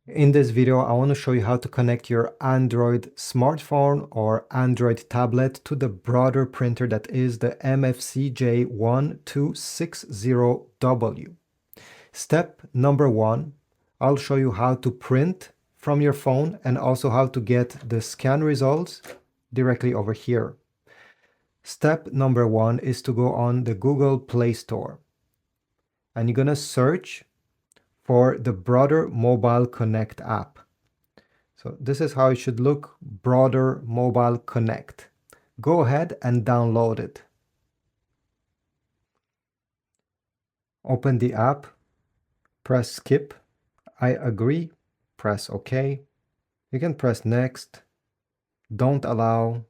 In this video, I want to show you how to connect your Android smartphone or Android tablet to the broader printer that is the MFC-J1260W. Step number one, I'll show you how to print from your phone and also how to get the scan results directly over here. Step number one is to go on the Google Play Store and you're going to search for the Brother Mobile Connect app. So this is how it should look, Brother Mobile Connect. Go ahead and download it. Open the app, press skip, I agree, press OK. You can press next, don't allow.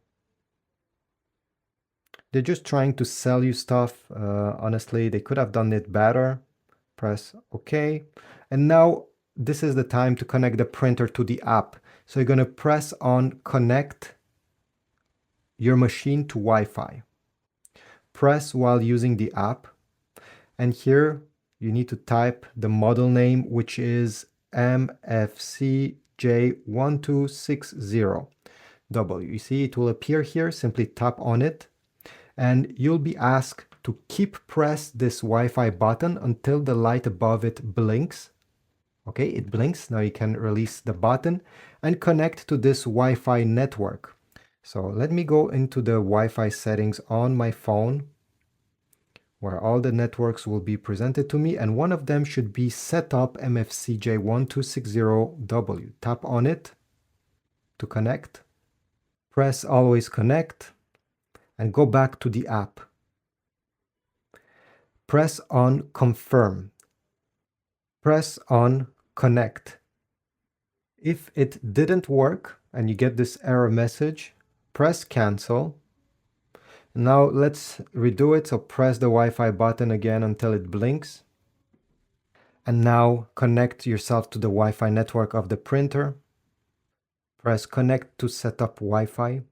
They're just trying to sell you stuff. Honestly, they could have done it better. Press OK. And now this is the time to connect the printer to the app. So you're going to press on connect your machine to Wi-Fi. Press while using the app. And here you need to type the model name, which is MFC-J1260W. You see it will appear here. Simply tap on it. And you'll be asked to keep press this Wi-Fi button until the light above it blinks. Okay, it blinks. Now you can release the button and connect to this Wi-Fi network. So let me go into the Wi-Fi settings on my phone where all the networks will be presented to me, and one of them should be Setup MFC-J1260W. Tap on it to connect. Press Always Connect and go back to the app. Press on Confirm. Press on Connect. If it didn't work and you get this error message, press Cancel. Now let's redo it. So press the Wi-Fi button again until it blinks. And now connect yourself to the Wi-Fi network of the printer. Press Connect to set up Wi-Fi.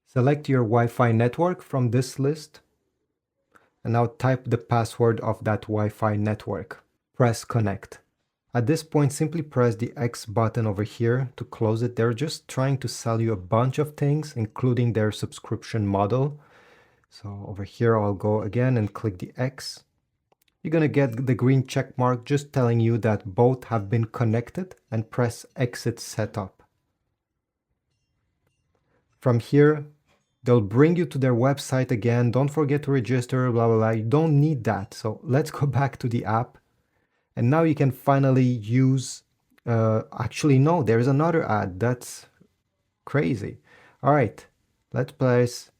Select your Wi-Fi network from this list. And now type the password of that Wi-Fi network. Press Connect. At this point, simply press the X button over here to close it. They're just trying to sell you a bunch of things, including their subscription model. So over here, I'll go again and click the X. You're going to get the green check mark just telling you that both have been connected, and press Exit Setup. From here, they'll bring you to their website again. Don't forget to register, blah, blah, blah. You don't need that. So let's go back to the app. And now you can finally use, actually, no, there's another ad. That's crazy. All right, let's press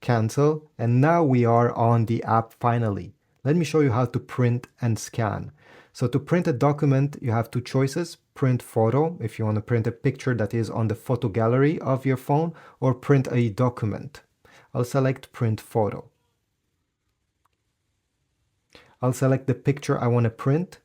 cancel. And now we are on the app finally. Let me show you how to print and scan. So to print a document, you have two choices: print photo, if you want to print a picture that is on the photo gallery of your phone, or print a document. I'll select print photo. I'll select the picture I want to print.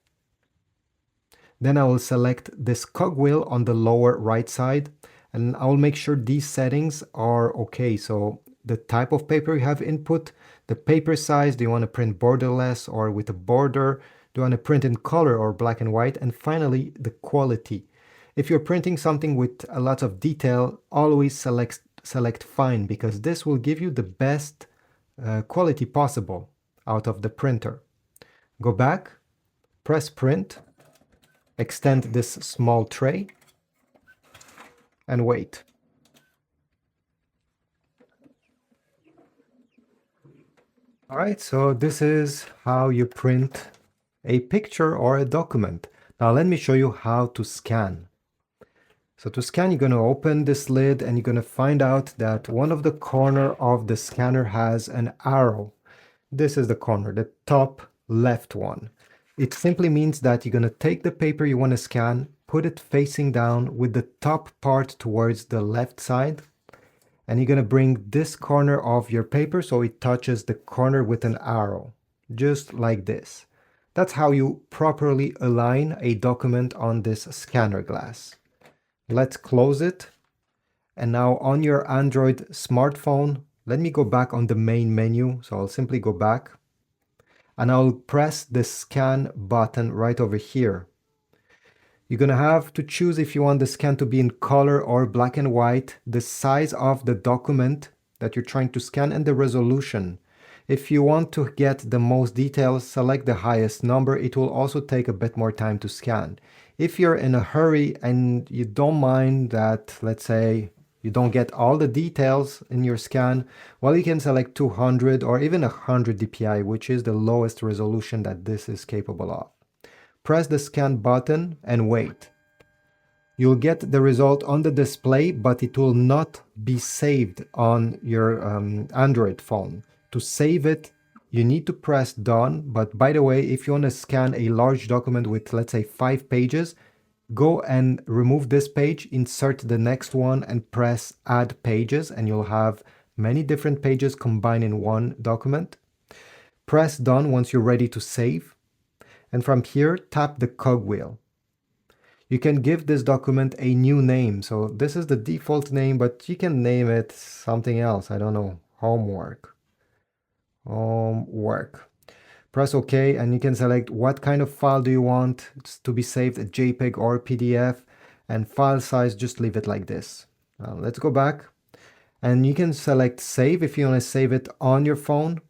Then I will select this cogwheel on the lower right side, and I'll make sure these settings are okay. So the type of paper you have input, the paper size, do you want to print borderless or with a border? Do you want to print in color or black and white? And finally, the quality. If you're printing something with a lot of detail, always select fine, because this will give you the best quality possible out of the printer. Go back, press print, extend this small tray, and wait. All right, so this is how you print a picture or a document. Now let me show you how to scan. So to scan, you're going to open this lid and you're going to find out that one of the corner of the scanner has an arrow. This is the corner, the top left one. It simply means that you're going to take the paper you want to scan, put it facing down with the top part towards the left side, and you're going to bring this corner of your paper so it touches the corner with an arrow, just like this. That's how you properly align a document on this scanner glass. Let's close it. And now on your Android smartphone, let me go back on the main menu. So I'll simply go back and I'll press the scan button right over here. You're going to have to choose if you want the scan to be in color or black and white, the size of the document that you're trying to scan, and the resolution. If you want to get the most details, select the highest number. It will also take a bit more time to scan. If you're in a hurry and you don't mind that, let's say, you don't get all the details in your scan, well, you can select 200 or even 100 dpi, which is the lowest resolution that this is capable of. Press the scan button and wait. You'll get the result on the display, but it will not be saved on your Android phone. To save it, you need to press done. But by the way, if you want to scan a large document with, let's say, 5 pages, go and remove this page, insert the next one, and press add pages, and you'll have many different pages combined in one document. Press done once you're ready to save. And from here, tap the cogwheel. You can give this document a new name. So this is the default name, but you can name it something else. I don't know, homework. Homework. Press OK, and you can select what kind of file do you want to be saved, a JPEG or PDF, and file size, just leave it like this. Let's go back, and you can select save if you want to save it on your phone.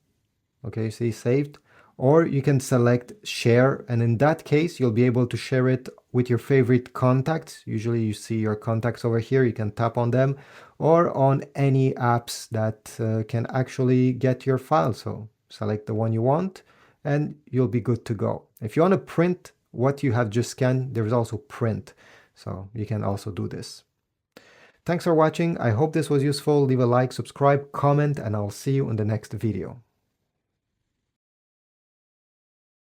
Okay, see, saved. Or you can select share, and in that case, you'll be able to share it with your favorite contacts. Usually you see your contacts over here, you can tap on them, or on any apps that can actually get your file. So select the one you want, and you'll be good to go. If you want to print what you have just scanned, there's also print. So you can also do this. Thanks for watching. I hope this was useful. Leave a like, subscribe, comment, and I'll see you in the next video.